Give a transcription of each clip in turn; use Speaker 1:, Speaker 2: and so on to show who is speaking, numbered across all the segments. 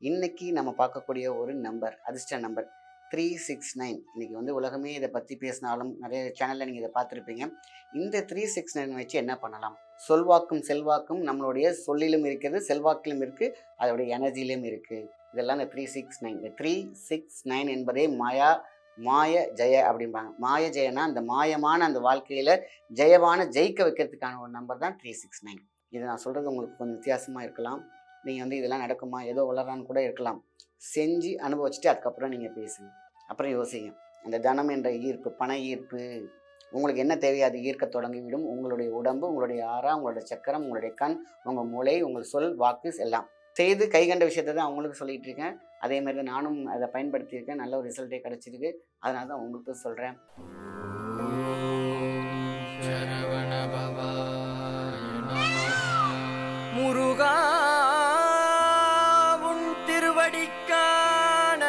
Speaker 1: இன்னைக்கு நம்ம பார்க்கக்கூடிய ஒரு நம்பர், அதிர்ஷ்ட நம்பர் 369. இன்னைக்கு வந்து உலகமே இதை பற்றி பேசினாலும் நிறைய சேனலில் நீங்கள் இதை பார்த்துருப்பீங்க. இந்த 369 வச்சு என்ன பண்ணலாம்? சொல்வாக்கும் செல்வாக்கும் நம்மளுடைய சொல்லிலும் இருக்கிறது, செல்வாக்கிலும் இருக்குது, அதோடைய எனர்ஜியிலும் இருக்குது. இதெல்லாம் இந்த 369. இந்த 369 என்பதே மாய ஜெய அப்படிம்பாங்க. மாய ஜெயனா அந்த மாயமான அந்த வாழ்க்கையில் ஜெயிக்க வைக்கிறதுக்கான ஒரு நம்பர் தான் 369. இது நான் சொல்கிறது உங்களுக்கு கொஞ்சம் வித்தியாசமாக இருக்கலாம். நீங்கள் வந்து இதெல்லாம் நடக்குமா, ஏதோ வளரான்னு கூட இருக்கலாம். செஞ்சு அனுபவிச்சுட்டு அதுக்கப்புறம் நீங்கள் பேசுங்க. அப்புறம் யோசிங்க. அந்த தனம் என்ற ஈர்ப்பு, பண ஈர்ப்பு உங்களுக்கு என்ன தேவையோ அது ஈர்க்க தொடங்கிவிடும். உங்களுடைய உடம்பு, உங்களுடைய ஆறா, உங்களுடைய சக்கரம், உங்களுடைய கண், உங்கள் மூளை, உங்கள் சொல், வாக்கு எல்லாம் செய்து கைகண்ட விஷயத்தை தான் அவங்களுக்கு சொல்லிகிட்டு இருக்கேன். அதே மாதிரி தான் நானும் அதை பயன்படுத்தியிருக்கேன். நல்ல ஒரு ரிசல்ட்டே கிடச்சிருக்கு. அதனால தான் உங்களுக்கு சொல்கிறேன்.
Speaker 2: முருகா உன் திருவடிக்கான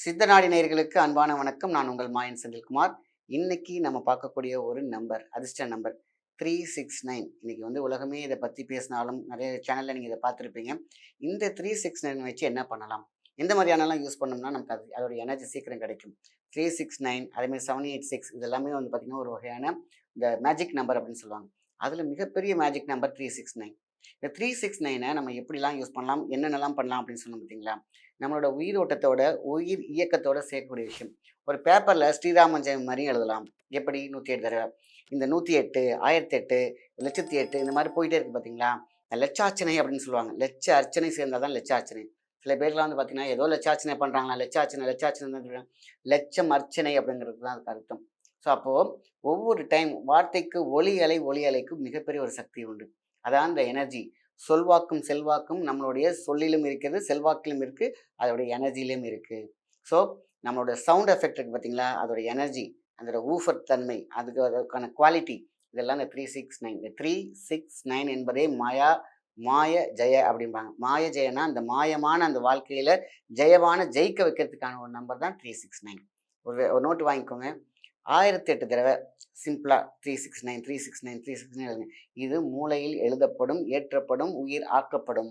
Speaker 1: சித்தநாடி நேயர்களுக்கு அன்பான வணக்கம். நான் உங்கள் மாயன் செந்தில்குமார். இன்னைக்கு நம்ம பார்க்கக்கூடிய ஒரு நம்பர், அதிர்ஷ்ட நம்பர் 369. இன்னைக்கு வந்து உலகமே இதை பற்றி பேசினாலும் நிறைய சேனலில் நீங்கள் இதை பார்த்துருப்பீங்க. இந்த 369 வச்சு என்ன பண்ணலாம், எந்த மாதிரியானலாம் யூஸ் பண்ணோம்னா நமக்கு அதோட எனர்ஜி சீக்கிரம் கிடைக்கும். 369, அதேமாதிரி 786, இது எல்லாமே வந்து பார்த்திங்கன்னா ஒரு வகையான இந்த மேஜிக் நம்பர் அப்படின்னு சொல்லுவாங்க. அதில் மிகப்பெரிய மேஜிக் நம்பர் 369. இந்த 369 நம்ம எப்படிலாம் யூஸ் பண்ணலாம், என்னென்னலாம் பண்ணலாம் அப்படின்னு சொன்னோம் பார்த்தீங்களா? நம்மளோட உயிரோட்டத்தோட, உயிர் இயக்கத்தோட சேர்க்கக்கூடிய விஷயம். ஒரு பேப்பரில் ஸ்ரீராமன் ஜெயம் மாதிரி எழுதலாம். எப்படி? 108 தடவை. இந்த 108, 1008, 1008 இந்த மாதிரி போயிட்டே இருக்குது பார்த்தீங்களா? லட்சார்ச்சனை அப்படின்னு சொல்லுவாங்க. லட்ச அர்ச்சனை சேர்ந்தால் தான் லட்சார்ச்சனை. சில பேர்லாம் வந்து பார்த்தீங்கன்னா ஏதோ லட்சார்ச்சனை பண்ணுறாங்களா, லட்சார்ச்சனை தான் லட்சம் அர்ச்சனை அப்படிங்கிறது தான் அதுக்கு அர்த்தம். ஸோ அப்போது ஒவ்வொரு டைம் வார்த்தைக்கு ஒலி அலைக்கு மிகப்பெரிய ஒரு சக்தி உண்டு. அதான் இந்த எனர்ஜி. சொல்வாக்கும் செல்வாக்கும் நம்மளுடைய சொல்லிலும் இருக்கிறது, செல்வாக்கிலும் இருக்குது, அதோடைய எனர்ஜியிலும் இருக்குது. ஸோ நம்மளோட சவுண்ட் எஃபெக்ட் இருக்குது பார்த்தீங்களா, அதோட எனர்ஜி, அதோட ஊஃபர் தன்மை, அதுக்கான குவாலிட்டி, இதெல்லாம் இந்த 369. இந்த 369 என்பதே மாய ஜெய அப்படிம்பாங்க. மாய ஜெயனா அந்த மாயமான அந்த வாழ்க்கையில் ஜெயிக்க வைக்கிறதுக்கான ஒரு நம்பர் தான் 369. ஒரு நோட்டு வாங்கிக்கோங்க. 1008 தடவை சிம்பிளாக 369 எழுதுங்க. இது மூளையில் எழுதப்படும், ஏற்றப்படும், உயிர் ஆக்கப்படும்.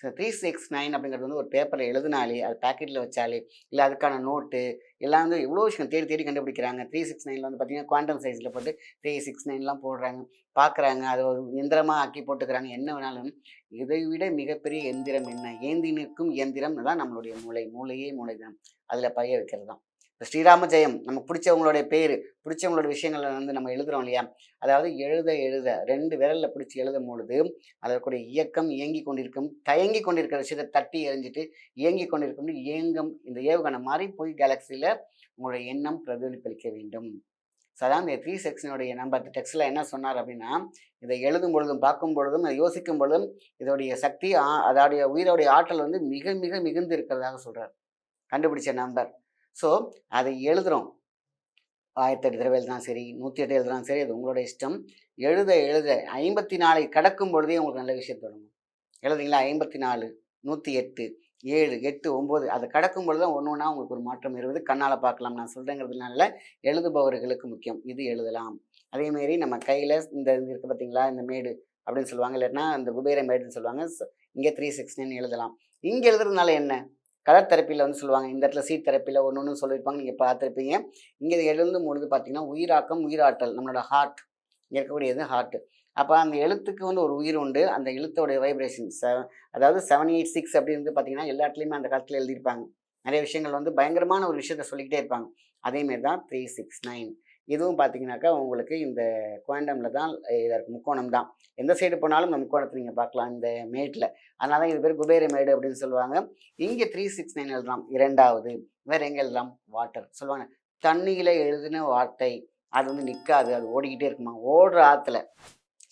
Speaker 1: ஸோ 369 அப்படிங்கிறது வந்து ஒரு பேப்பரில் எழுதினாலே, அது பேக்கெட்டில் வச்சாலே, இல்லை அதுக்கான நோட்டு எல்லாம் வந்து எவ்வளோ விஷயம் தேடி கண்டுபிடிக்கிறாங்க. 369 வந்து பார்த்தீங்கன்னா குவாண்டம் சைஸில் போட்டு 369லாம் போடுறாங்க, பார்க்குறாங்க, அதை ஒரு எந்திரமாக ஆக்கி போட்டுக்கிறாங்க. என்ன வேணாலும் இதை விட மிகப்பெரிய எந்திரம் என்ன? ஏந்தி நிற்கும் இயந்திரம் தான் நம்மளுடைய மூளையே மூளை தான். அதில் பைய வைக்கிறது தான். இப்போ ஸ்ரீராம ஜெயம், நமக்கு பிடிச்சவங்களுடைய பேர், பிடிச்சவங்களோட விஷயங்களை வந்து நம்ம எழுதுகிறோம் இல்லையா? அதாவது எழுத 2 விரலில் பிடிச்சி எழுதும் பொழுது அதற்குடைய இயக்கம் இயங்கி கொண்டிருக்கும், தயங்கி கொண்டிருக்கிற விஷயத்தை தட்டி எறிஞ்சிட்டு இயங்கி கொண்டிருக்கும் இயங்கும் இந்த ஏவுகணை மாதிரி போய் கேலக்சியில் உங்களுடைய எண்ணம் பிரதிபலிக்க வேண்டும். ஸோ அதான் இந்த 369 நம்பர் டெக்ஸ்டில் என்ன சொன்னார் அப்படின்னா, இதை எழுதும் பொழுதும், பார்க்கும் பொழுதும், அதை யோசிக்கும் பொழுதும் இதோடைய சக்தி, அதோடைய உயிரோடைய ஆற்றல் வந்து மிகுந்து இருக்கிறதாக சொல்கிறார். கண்டுபிடிச்ச நம்பர். ஸோ அதை எழுதுகிறோம். 1008 தடவை எழுதினா சரி, 108 எழுதினா சரி, அது உங்களோட இஷ்டம். எழுத 54 கடக்கும் பொழுதே உங்களுக்கு நல்ல விஷயம் தொடங்கும். எழுதுறீங்களா? 54, 108, 7, 8, 9 அதை கடக்கும் பொழுது தான் ஒன்று ஒன்றா உங்களுக்கு ஒரு மாற்றம் இருவது கண்ணால் பார்க்கலாம். நான் சொல்கிறேங்கிறதுனால எழுதுபவர்களுக்கு முக்கியம். இது எழுதலாம். அதேமாரி நம்ம கையில் இந்த இருக்குது பார்த்தீங்களா, இந்த மேடு அப்படின்னு சொல்லுவாங்க, இல்லைன்னா இந்த குபேர மேடுன்னு சொல்லுவாங்க. இங்கே 369 எழுதலாம். இங்கே எழுதுறதுனால என்ன? கலர் தெரப்பியில் வந்து சொல்லுவாங்க, இந்த இடத்துல சீட் தெரப்பியில் ஒன்று சொல்லியிருப்பாங்க, நீங்கள் பார்த்துருப்பீங்க. இங்கே எழுதும் பொழுது பார்த்தீங்கன்னா உயிராக்கம், உயிராற்றல், நம்மளோட ஹார்ட், இங்கே இருக்கக்கூடியது ஹார்ட்டு. அப்போ அந்த எழுத்துக்கு வந்து ஒரு உயிர் உண்டு. அந்த எழுத்தோடைய வைப்ரேஷன் அதாவது 786 அப்படி வந்து பார்த்தீங்கன்னா எல்லா இடத்துலையுமே அந்த காலத்தில் எழுதியிருப்பாங்க. நிறைய விஷயங்கள் வந்து பயங்கரமான ஒரு விஷயத்த சொல்லிக்கிட்டே இருப்பாங்க. அதேமாரி தான் 369. இதுவும் பார்த்தீங்கன்னாக்கா உங்களுக்கு இந்த குவாண்டமில் தான் இதாக இருக்குது, முக்கோணம் தான். எந்த சைடு போனாலும் இந்த முக்கோணத்தை நீங்கள் பார்க்கலாம் இந்த மேட்டில். அதனால தான் இது பேர் குபேர மேடு அப்படின்னு சொல்லுவாங்க. இங்கே 369 எழுதலாம். இரண்டாவது வேறு எங்கே எழுதலாம்? வாட்டர் சொல்லுவாங்க. தண்ணியில் எழுதின வார்த்தை அது வந்து நிற்காது, அது ஓடிக்கிட்டே இருக்குமா. ஓடுற ஆற்றுல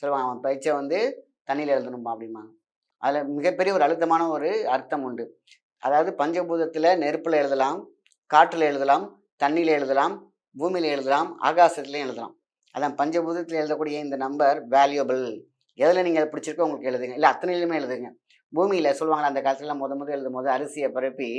Speaker 1: சொல்லுவாங்க, அவன் பயிற்சியை வந்து தண்ணியில் எழுதணுமா அப்படிம்பாங்க. அதில் மிகப்பெரிய ஒரு அழுத்தமான ஒரு அர்த்தம் உண்டு. அதாவது பஞ்சபூதத்தில் நெருப்பில் எழுதலாம், காற்றில் எழுதலாம், தண்ணியில் எழுதலாம், பூமியில் எழுதலாம், ஆகாசத்துலேயும் எழுதலாம். அதான் பஞ்சபூதத்தில் எழுதக்கூடிய இந்த நம்பர் வேல்யூபிள். எதில் நீங்கள் பிடிச்சிருக்கோ உங்களுக்கு எழுதுங்க, இல்லை அத்தனையிலுமே எழுதுங்க. பூமியில் சொல்லுவாங்களா, அந்த காலத்தில் முதல் எழுதும் போது அரிசியை பரப்பி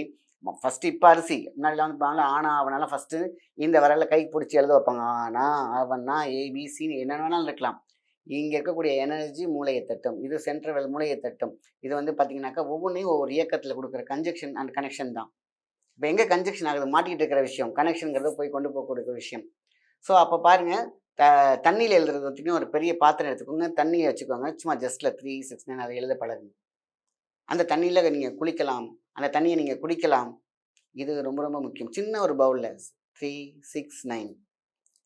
Speaker 1: ஃபஸ்ட்டு, இப்போ அரிசி முன்னாடிலாம் வந்து பாங்களா, ஆனா அவனால ஃபஸ்ட்டு இந்த வரல கை பிடிச்சி எழுத வைப்பாங்க. ஆனா அவனா ஏபிசின்னு என்ன வேணாலும் இருக்கலாம். இங்கே இருக்கக்கூடிய எனர்ஜி மூளையை தட்டும். இது சென்ட்ரல் மூளையை தட்டும். இது வந்து பார்த்தீங்கன்னாக்கா ஒவ்வொன்றையும் ஒவ்வொரு இயக்கத்தில் கொடுக்குற கன்ஜெக்ஷன் அண்ட் கனெக்ஷன் தான். இப்போ எங்கே கன்ஜெக்ஷன் ஆகுது மாட்டிக்கிட்டு இருக்கிற விஷயம், கனெக்ஷனுங்கிறது போய் கொண்டு போகக்கூடிய விஷயம். ஸோ அப்போ பாருங்கள், தண்ணியில் எழுதுறது வரைக்கும் ஒரு பெரிய பாத்திரம் எடுத்துக்கோங்க, தண்ணியை வச்சுக்கோங்க, சும்மா ஜஸ்ட்டில் 369 அதை எழுத பழகுங்க. அந்த தண்ணியில் நீங்கள் குளிக்கலாம், அந்த தண்ணியை நீங்கள் குடிக்கலாம். இது ரொம்ப ரொம்ப முக்கியம். சின்ன ஒரு பவுலில் 369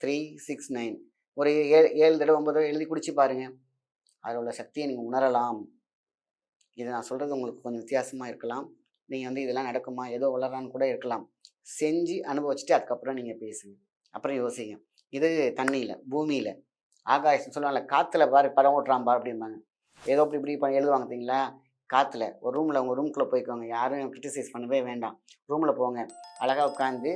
Speaker 1: 369 ஒரு 7 தடவை 9 தடவை எழுதி குடிச்சு பாருங்க. அதில் உள்ள சக்தியை நீங்கள் உணரலாம். இதை நான் சொல்கிறது உங்களுக்கு கொஞ்சம் வித்தியாசமாக இருக்கலாம். நீங்கள் வந்து இதெல்லாம் நடக்குமா ஏதோ வளரான்னு கூட இருக்கலாம். செஞ்சு அனுபவிச்சுட்டு அதுக்கப்புறம் நீங்கள் பேசுங்க, அப்புறம் யோசிங்க. இது தண்ணியில், பூமியில், ஆகாயம் சொல்லுவாங்கல்ல, காற்றுல பாரு படம் ஓட்டுறான் பாரு அப்படிம்பாங்க. ஏதோ இப்படி பண்ணி எழுதுவாங்க பார்த்தீங்களா? காற்றுல ஒரு ரூமில் உங்கள் ரூம்குள்ளே போய்க்கோங்க, யாரும் கிரிட்டிசைஸ் பண்ணவே வேண்டாம். ரூமில் போங்க, அழகாக உட்காந்து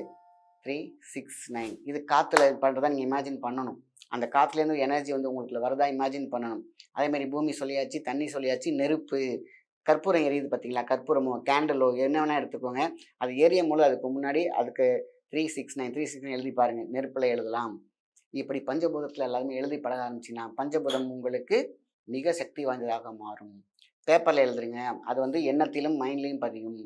Speaker 1: 369 இது காற்றுல பண்ணுறதா நீங்கள் இமேஜின் பண்ணணும். அந்த காற்றுலேருந்து எனர்ஜி வந்து உங்களுக்கு வரதா இமேஜின் பண்ணணும். அதேமாதிரி பூமி சொல்லியாச்சு, தண்ணி சொல்லியாச்சு, நெருப்பு, கற்பூரம் எரியுது பார்த்தீங்களா? கற்பூரமோ கேண்டலோ என்ன வேணால் எடுத்துக்கோங்க. அது எரியும் போது அதுக்கு முன்னாடி அதுக்கு 369 எழுதி பாருங்கள். நெருப்பில் எழுதலாம். இப்படி பஞ்சபூதத்தில் எல்லாருமே எழுதி பழக ஆரம்பிச்சிங்கன்னா பஞ்சபூதம் உங்களுக்கு மிக சக்தி வாய்ந்ததாக மாறும். பேப்பரில் எழுதுறீங்க, அது வந்து எண்ணத்திலும் மைண்ட்லேயும் பதியும்.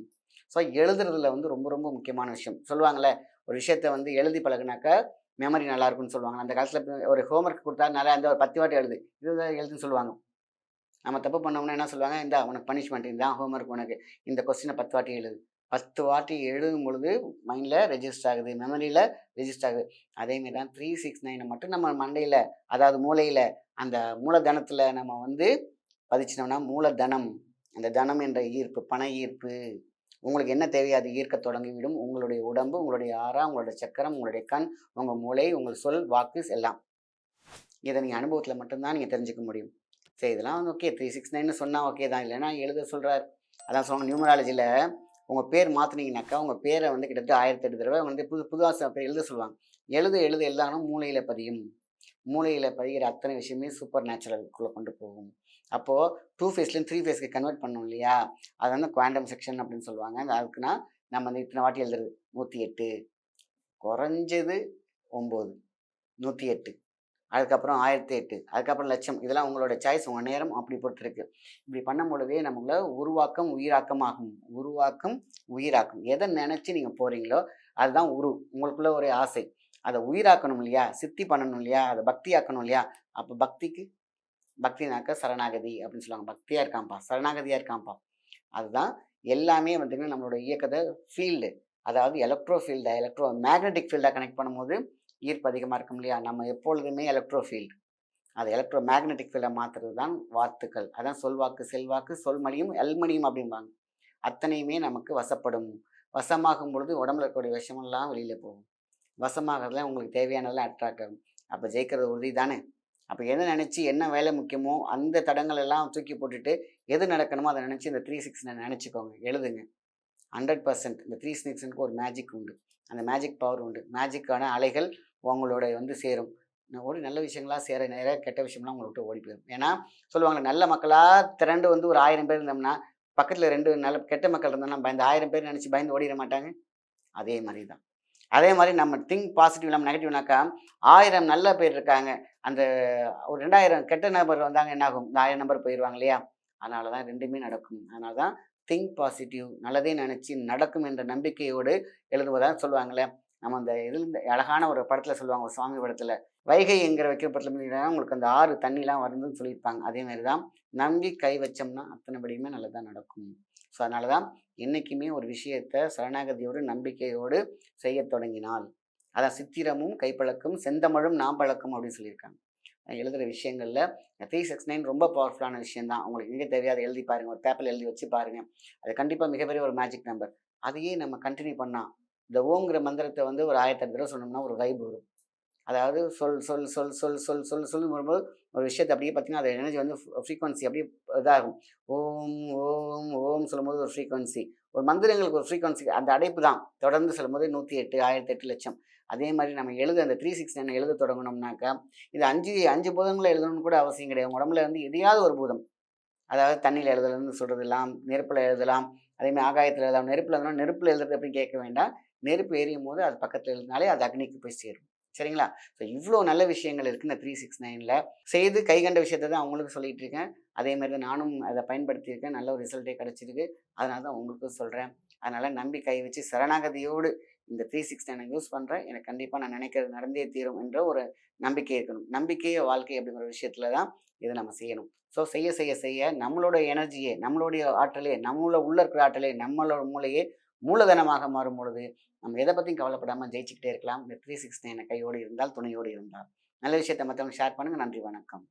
Speaker 1: ஸோ எழுதுறதுல வந்து ரொம்ப ரொம்ப முக்கியமான விஷயம். சொல்லுவாங்களே, ஒரு விஷயத்த வந்து எழுதி பழகுனாக்கா மெமரி நல்லா இருக்குன்னு சொல்லுவாங்க. அந்த காலத்தில் ஒரு ஹோம்ஒர்க் கொடுத்தா நல்லா அந்த ஒரு 10 வாட்டி எழுது, 20 எழுதுன்னு சொல்லுவாங்க. நம்ம தப்பு பண்ணோம்னா என்ன சொல்லுவாங்க, இந்தா உனக்கு பனிஷ்மெண்ட், இதுதான் ஹோம்ஒர்க், உனக்கு இந்த கொஸ்டினை 10 வாட்டி எழுது. 10 வாட்டி எழுதும் பொழுது மைண்டில் ரெஜிஸ்டர் ஆகுது, மெமரியில் ரெஜிஸ்டர் ஆகுது. அதேமாரி தான் 369 மட்டும் நம்ம மண்டையில், அதாவது மூளையில், அந்த மூலதனத்தில் நம்ம வந்து பதிச்சினோம்னா மூலதனம், அந்த தனம் என்ற ஈர்ப்பு, பண ஈர்ப்பு, உங்களுக்கு என்ன தேவையோ அது ஈர்க்க தொடங்கிவிடும். உங்களுடைய உடம்பு, உங்களுடைய ஆறா, உங்களுடைய சக்கரம், உங்களுடைய கண், உங்கள் மூளை, உங்கள் சொல், வாக்கு எல்லாம். இதை நீங்கள் அனுபவத்தில் மட்டும்தான் நீங்கள் தெரிஞ்சுக்க முடியும். சரி, இதெல்லாம் ஓகே, 369 சொன்னால் ஓகே தான், இல்லைன்னா எழுத சொல்கிறார். அதான் சொல்லுவாங்க, நியூமராலஜியில் உங்கள் பேர் மாற்றினீங்கனாக்கா உங்கள் பேரை வந்து கிட்டத்தட்ட 1008 தடவை வந்து புதுவாக பேர் எழுத சொல்லுவாங்க. எழுத எல்லாரும் மூளையில் பதியும். மூளையில் பதிகிற அத்தனை விஷயமே சூப்பர் நேச்சுரலுக்குள்ளே கொண்டு போகும். அப்போது 2 ஃபேஸ்லேருந்து 3 ஃபேஸ்க்கு கன்வெர்ட் பண்ணோம் இல்லையா? அது வந்து குவாண்டம் செக்ஷன் அப்படின்னு சொல்லுவாங்க. அதுக்குன்னா நம்ம வந்து இத்தனை வாட்டி எழுதுறது 108, குறைஞ்சது 9, 108, அதுக்கப்புறம் 1008, அதுக்கப்புறம் லட்சம். இதெல்லாம் உங்களோட சாய்ஸ், உங்கள் நேரம் அப்படி பொறுத்திருக்கு. இப்படி பண்ணும் பொழுதே நம்மள உருவாக்கம் உயிராக்கம் ஆகும். உருவாக்கம் உயிராக்கம், எதை நினச்சி நீங்கள் போகிறீங்களோ அதுதான் உங்களுக்குள்ள ஒரு ஆசை. அதை உயிராக்கணும் இல்லையா? சித்தி பண்ணணும் இல்லையா? அதை பக்தி ஆக்கணும் இல்லையா? அப்போ பக்தினாக்க சரணாகதி அப்படின்னு சொல்லுவாங்க. பக்தியாக இருக்கான்ப்பா, சரணாகதியாக இருக்கான்ப்பா. அதுதான் எல்லாமே வந்துங்கன்னா நம்மளோட இயக்கத்தை ஃபீல்டு, அதாவது எலக்ட்ரோ மேக்னெட்டிக் ஃபீல்டாக கனெக்ட் பண்ணும்போது ஈர்ப்பு அதிகமாக இருக்கும் இல்லையா? நம்ம எப்பொழுதுமே எலக்ட்ரோ ஃபீல்டு, அது எலக்ட்ரோ மேக்னெட்டிக் ஃபீல்டை மாற்றுறது தான் வார்த்தைகள். அதான் சொல்வாக்கு, செல்வாக்கு, சொல்மணியும் எல்மணியும் அப்படிம்பாங்க. அத்தனையுமே நமக்கு வசப்படும். வசமாகும் பொழுது உடம்புல இருக்கக்கூடிய விஷமெல்லாம் வெளியில் போகும். வசமாகறதுல உங்களுக்கு தேவையானதெல்லாம் அட்ராக்ட் ஆகும். அப்போ ஜெயிக்கிறது உறுதி தானே? அப்போ எதை நினச்சி என்ன வேலை முக்கியமோ அந்த தடங்கள் எல்லாம் தூக்கி போட்டுட்டு எது நடக்கணுமோ அதை நினச்சி இந்த 369 நினச்சிக்கோங்க, எழுதுங்க. 100% இந்த 369க்கு ஒரு மேஜிக் உண்டு, அந்த மேஜிக் பவர் உண்டு. மேஜிக்கான அலைகள் உங்களோட வந்து சேரும். ஒரு நல்ல விஷயங்களாக சேர நிறைய கெட்ட விஷயம்லாம் உங்களை விட்டு ஓடி போயிடும். ஏன்னா சொல்லுவாங்க, நல்ல மக்களாக திரண்டு வந்து ஒரு 1000 பேர் இருந்தோம்னா பக்கத்தில் 2 நல்ல கெட்ட மக்கள் இருந்தோம்னா பயந்து 1000 பேர் நினச்சி பயந்து ஓடிட மாட்டாங்க. அதே மாதிரி தான். அதே மாதிரி நம்ம திங்க் பாசிட்டிவ் இல்லாமல் நெகட்டிவ்னாக்கா 1000 நல்ல பேர் இருக்காங்க, அந்த ஒரு 2000 கெட்ட நபர் வந்தாங்க, என்ன ஆகும்? இந்த 1000 நபர் போயிடுவாங்க இல்லையா? அதனால தான் ரெண்டுமே நடக்கும். அதனால தான் திங்க் பாசிட்டிவ், நல்லதே நினச்சி நடக்கும் என்ற நம்பிக்கையோடு எழுதுவதாக சொல்லுவாங்களே. நம்ம அந்த இதில் அழகான ஒரு படத்தில் சொல்லுவாங்க, ஒரு சுவாமி படத்தில், வைகை என்கிற வைக்கிற படத்தில் உங்களுக்கு அந்த 6 தண்ணிலாம் வருதுன்னு சொல்லியிருப்பாங்க. அதேமாதிரி தான் நம்பி கை வச்சோம்னா அத்தனைபடியுமே நல்லதாக நடக்கும். ஸோ அதனால தான் என்றைக்குமே ஒரு விஷயத்தை சரணாகதியோடு நம்பிக்கையோடு செய்ய தொடங்கினால், அதான் சித்திரமும் கைப்பழக்கம் செந்தமிழும் நாம் பழக்கம் அப்படின்னு சொல்லியிருக்காங்க. எழுதுகிற விஷயங்களில் 369 ரொம்ப பவர்ஃபுல்லான விஷயந்தான். உங்களுக்கு எங்கே தேவையாவது எழுதி பாருங்கள், ஒரு பேப்பரில் எழுதி வச்சு பாருங்கள். அது கண்டிப்பாக மிகப்பெரிய ஒரு மேஜிக் நம்பர். அதையே நம்ம கண்டினியூ பண்ணால், இந்த ஓங்கிற மந்திரத்தை வந்து ஒரு 1008 தடவை சொன்னோம்னா ஒரு வைப் வரும். அதாவது சொல் சொல் சொல் சொல் சொல் சொல் சொல்லு வரும்போது ஒரு விஷயத்தை அப்படியே பார்த்தீங்கன்னா அது எனர்ஜி வந்து ஃப்ரீக்வன்சி அப்படியே இதாகும். ஓம் ஓம் ஓம் சொல்லும்போது ஒரு ஃப்ரீக்வன்சி, ஒரு மந்திரங்களுக்கு ஒரு ஃப்ரீக்வன்சி, அந்த அடைப்பு தான் தொடர்ந்து சொல்லும்போது 108, 1008 லட்சம். அதே மாதிரி நம்ம அந்த 369 எழுத தொடங்கணும்னாக்கா இது 5 பூதங்களை எழுதணும்னு கூட அவசியம் கிடையாது. உடம்புல வந்து எதையாவது ஒரு பூதம், அதாவது தண்ணியில் எழுதலன்னு சொல்கிறதெல்லாம், நெருப்பில் எழுதலாம், அதேமாதிரி ஆகாயத்தில் எழுதலாம். நெருப்பில் எழுதலாம், நெருப்பில் எழுதுறது அப்படின்னு கேட்க வேண்டாம். நெருப்பு எரியும் போது அது பக்கத்தில் எழுதினாலே அது அக்னிக்கு போய் சேரும். சரிங்களா? ஸோ இவ்வளோ நல்ல விஷயங்கள் இருக்குது இந்த 369ல. செய்து கைகண்ட விஷயத்த தான் அவங்களுக்கு சொல்லிட்டு இருக்கேன். அதே மாரி தான் நானும் அத பயன்படுத்தியிருக்கேன். நல்ல ஒரு ரிசல்ட்டே கிடைச்சிருக்கு. அதனால தான் உங்களுக்கும் சொல்றேன். அதனால நம்பி கை வச்சு சரணாகதியோடு இந்த 369 யூஸ் பண்றேன். எனக்கு கண்டிப்பா நான் நினைக்கிறது நடந்தே தீரும் என்ற ஒரு நம்பிக்கை இருக்கணும். நம்பிக்கையே வாழ்க்கை அப்படிங்கிற விஷயத்துல தான் இத நம்ம செய்யணும். ஸோ செய்ய செய்ய செய்ய நம்மளோட எனர்ஜியே, நம்மளுடைய ஆற்றலே, உள்ள இருக்கிற ஆற்றலே, நம்மளோட மூளையே மூலதனமாக மாறும் பொழுது, நம்ம எத பத்தியும் கவலைப்படாம ஜெயிச்சுக்கிட்டே இருக்கலாம். இந்த 369 கையோடு இருந்தால், துணையோடு இருந்தால். நல்ல விஷயத்த மத்தவங்களுக்கு ஷேர் பண்ணுங்க. நன்றி, வணக்கம்.